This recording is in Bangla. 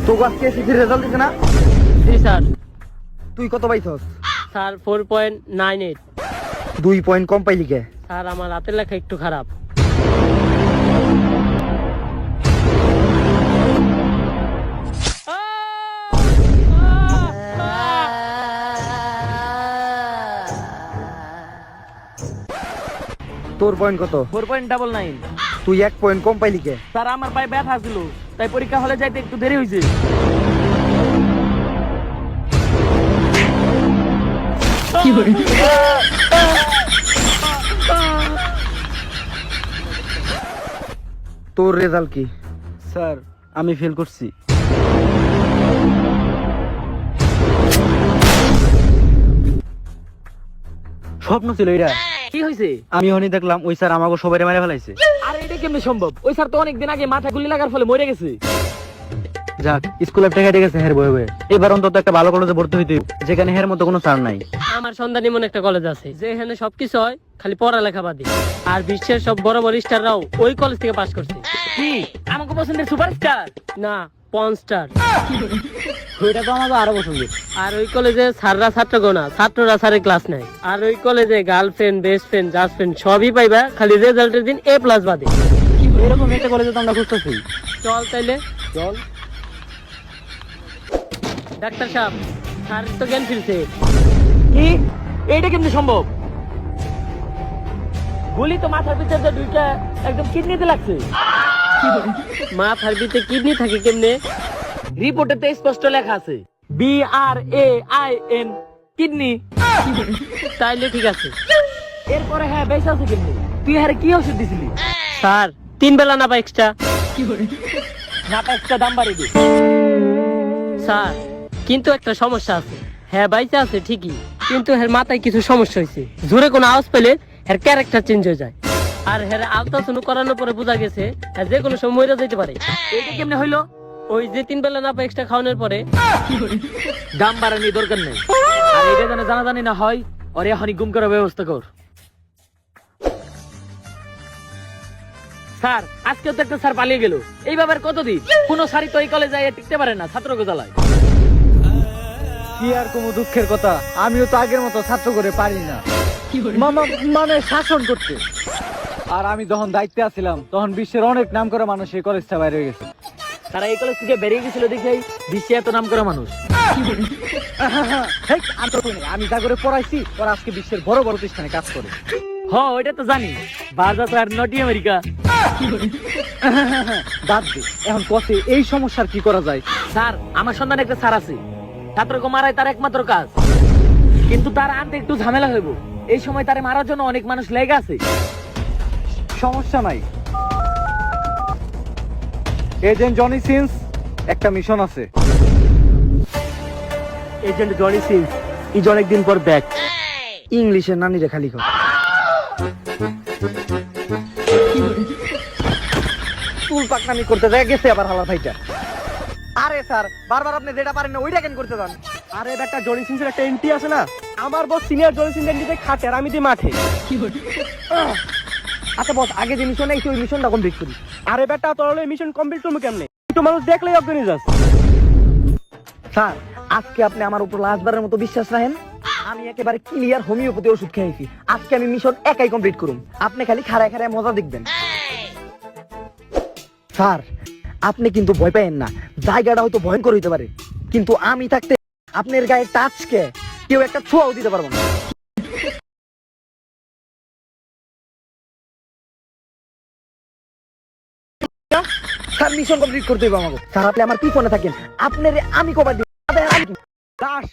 তো আজকে এসএসসি রেজাল্ট দিছে না? জি স্যার। তুই কত পাইছস? স্যার 4.98। 2 পয়েন্ট কম পাইলি কে? স্যার আমার হাতের লেখা একটু খারাপ। তোর পয়েন্ট কত? 4.99। তুই 1 পয়েন্ট কম পাইলি কে? স্যার আমার পায়ে ব্যথা ছিল, তাই পরীক্ষা হলে যাইতে একটু দেরি হয়েছে। তোর রেজাল্ট কি? স্যার আমি ফেল করছি। স্বপ্ন ছিল এটা। কি হয়েছে? আমি হনি দেখলাম ওই স্যার আমাকে সবাই মেরে ফেলাইছে। আর এটা কেমনে সম্ভব? ওই স্যার তো অনেকদিন আগে মাথা গুলি লাগার ফলে মরে গেছে। যাক, স্কুল লাইফটা কেটে গেছে হের বয়ে বয়ে। এবার অন্তত একটা ভালো কলেজে ভর্তি হইতে হবে, যেখানে হের মতো কোনো স্যার নাই। আমার সন্ধান এমন একটা কলেজ আছে যেখানে সবকিছু হয় খালি পড়ালেখা বাদে। আর বিশ্বের সব বড় বড় স্টাররাও ওই কলেজ থেকে পাশ করছে। কি আমাকে পছন্দের সুপারস্টার? না, পর্ন স্টার। ওইটা তো আমাকে আরো পছন্দের। আর ওই কলেজে স্যাররা ছাত্রগণ না, ছাত্ররা স্যারের ক্লাস নেয়। আর ওই কলেজে girlfriend, best friend, just friend সবই পাইবা, খালি রেজাল্টের দিন A+ বাদে। এরকম একটা কলেজে তো আমরা খুঁজতেছি। চল তাইলে। চল। ডাক্তার সাহেব, স্যার তো জ্ঞান ফিরছে। কি? এইটা কেমনে সম্ভব? গুলি তো মাথার ভিতরে দুইটা একদম কিডনিতে লাগছে। মাথার ভিতরে কিডনি থাকে কেমনে? রিপোর্টে তো স্পষ্ট লেখা আছে BRAIN কিডনি। তাইলে ঠিক আছে। এরপরে হ্যাঁ বেঁচে আছে কিডনি। তুই হ্যাঁ কি ওষুধ দিছিলি? স্যার 3 বেলা না পাই এক্সট্রা। না একটা দাম বাড়িয়ে দিস। স্যার কিন্তু একটা সমস্যা আছে। হ্যাঁ বাইচা আছে ঠিকই, কিন্তু এর মাথায় কিছু সমস্যা হয়েছে। জোরে কোনো আওয়াজ পেলে এর ক্যারেক্টার চেঞ্জ হয়ে যায়। আর এর আলট্রাসাউন্ড করানোর পরে বোঝা গেছে যে কোনো সময় মরে যেতে পারে। এটা কেমনে হইলো? ওই যে 3 বেলা না পাই এক্সট্রা খাওয়ানোর পরে। দাম বাড়ানোর দরকার নেই। আর এটা যেন জানাজানি না হয়, ওরে এখনই গুম করার ব্যবস্থা কর। স্যার আজকেও তো একটা স্যার পালিয়ে গেল। এইভাবে আর কতদিন? কোন স্যারই তো এই কলেজে টিকতে পারে না ছাত্রকে জ্বালায়। কি আর কোনো দুঃখের কথা, আমিও তো আগের মতো ছাত্র করে পারি না। মানে শাসন করতে। আর আমি যখন দায়িত্বে আছিলাম তখন বিশ্বের অনেক নাম করা মানুষ এই কলেজটা বাইরে হয়ে গেছে। তারা এই কলেজ থেকে বেরিয়ে গেছিল দেখেই বিশ্বে এত নাম করা মানুষ। আমি যা করে পড়াইছি ওরা আজকে বিশ্বের বড় বড় প্রতিষ্ঠানে কাজ করে। ওইটা তো জানি, ভারত আর নটি আমেরিকা। বাদ দে, এখন কথা এই সমস্যার কি করা যায়? স্যার আমার সন্ধানে একটা স্যার আছে, ছাত্রকে মারাই তার একমাত্র কাজ, কিন্তু তার আনতে একটু ঝামেলা হইব। এই সময় তারে মারার জন্য অনেক মানুষ লেগে আছে। সমস্যা নাই, এজেন্ট জনি সিন্স একটা মিশন আছে। এজেন্ট জনি সিন্স ইজ অনেকদিন পর ব্যাক। ইংলিশে নানি রে খালি কর। চুল পাকনামি করতে যায় গেছে আবার হালার ভাইটা। আরে স্যার বারবার আপনি যেটা পারেন না ওইটা কেন করতে যান? আরে বেটা, জনি সিন্সের একটা এন্ট্রি আছে না, আমার বস সিনিয়র জনি সিন্স এন্ট্রিতে খাটে আর আমি দিই মাঠে। আচ্ছা বস, আগে যে মিশন আছে ওই মিশনটা কমপ্লিট করি। আরে বেটা, তোর হলো মিশন কমপ্লিট করবো কেমনে? একটু মানুষ দেখলেই অজ্ঞানী যাস। স্যার আজকে আপনি আমার উপর লাস্টবারের মতো বিশ্বাস রাখেন। আমি একেবারে ক্লিয়ার হোমিওপ্যাথি ওষুধ খেয়েছি। আজকে আমি মিশন একাই কমপ্লিট করুম, আপনি খালি খাড়ায় খাড়ায় মজা দেখবেন। স্যার আপনি কিন্তু ভয় পাইেন না, জায়গাটা হয়তো ভয়ঙ্কর হইতে পারে, কিন্তু আমি থাকতে আপনার গায়ে টাচকে কেউ একটা ছোঁয়াও দিতে পারবো না। স্যার মিশন কমপ্লিট করতে হবে আমাকে। স্যার আপনি আমার পিছনে থাকেন, আপনার আমি কভার দিই। দাস